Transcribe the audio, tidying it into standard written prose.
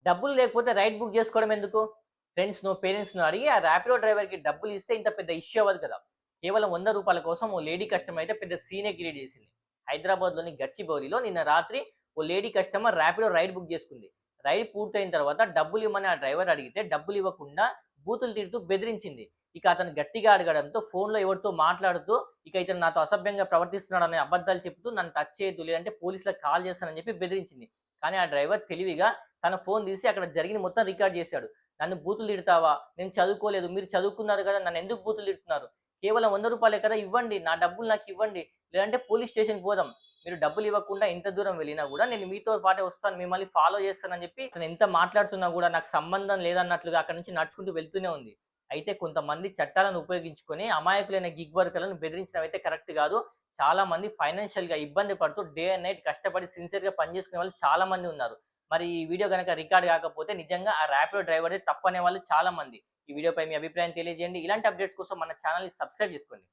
డబ్బులు లేకపోతే ride book చేసుకోవడం ఎందుకు? ఫ్రెండ్స్‌నో, పేరెంట్స్‌నో అడిగి ఆ ర్యాపిడో డ్రైవర్‌కి డబ్బులు ఇస్తే ఇంత పెద్ద ఇష్యూ అవ్వదు కదా! కేవలం రూ. 100 కోసం ఓ లేడీ కస్టమర్ అయితే పెద్ద సీనే క్రియేట్ చేసింది. హైదరాబాద్‌లోని గచ్చిబౌలిలో నిన్న రాత్రి ఓ lady customer Rapido ride book చేసుకుంది. రైడ్ పూర్తయిన తర్వాత డబ్బులు ఇమ్మని ఆ డ్రైవర్ అడిగితే డబ్బులు ఇవ్వకుండా బూతులు తిడుతూ బెదిరించింది. ఇక అతను గట్టిగా అడగడంతో ఫోన్‌లో ఎవరితో మాట్లాడుతూ ఇక ఇతను నాతో అసభ్యంగా ప్రవర్తిస్తున్నాడనే అబద్ధాలు చెప్తూ నన్ను టచ్ చేయొద్దు లేదంటే పోలీసులకు కాల్ చేస్తానని చెప్పి బెదిరించింది. కానీ ఆ డ్రైవర్ తెలివిగా తన ఫోన్ తీసి అక్కడ జరిగింది మొత్తం రికార్డ్ చేశాడు. నన్ను బూతులు తిడతావా? నేను చదువుకోలేదు. మీరు చదువుకున్నారు కదా! నన్నెందుకు బూతులు తిడుతున్నారు? కేవలం రూ. 100 కదా! ఇవ్వండి. నా డబ్బులు నాకివ్వండి. లేదంటే పోలీస్ స్టేషన్‌కి పోదాం. మీరు డబ్బులు ఇవ్వకుండా ఎంత దూరం వెళ్ళినా గూడా నేను మీతో పాటే వస్తాను. మిమ్మల్ని ఫాలో చేస్తానని చెప్పి తను ఎంత మాట్లాడుతున్నా గూడా నాకు సంబంధం లేదన్నట్లుగా అక్కడి నుంచి నడుచుకుంటూ వెళ్తూనే ఉంది. అయితే కొంతమంది చట్టాలను ఉపయోగించుకొని అమాయకులైన గిగ్ వర్కర్‌లను బెదిరించడం అయితే కరెక్ట్ గాదు. చాలా మంది ఫైనాన్షియల్‌గా ఇబ్బంది పడుతూ డే అండ్ నైట్ కష్టపడి సిన్సియర్‌గా పనిచేసుకునే వాళ్ళు చాలా మంది ఉన్నారు. మరి ఈ వీడియో గనక రికార్డ్ కాకపోతే నిజంగా ఆ ర్యాపిడో డ్రైవర్‌దే తప్పనే వాళ్ళు చాలా మంది. ఈ వీడియోపై మీ అభిప్రాయం తెలియజేయండి. ఇలాంటి అప్డేట్స్ కోసం మన ఛానెల్‌ని సబ్స్క్రైబ్ చేసుకోండి.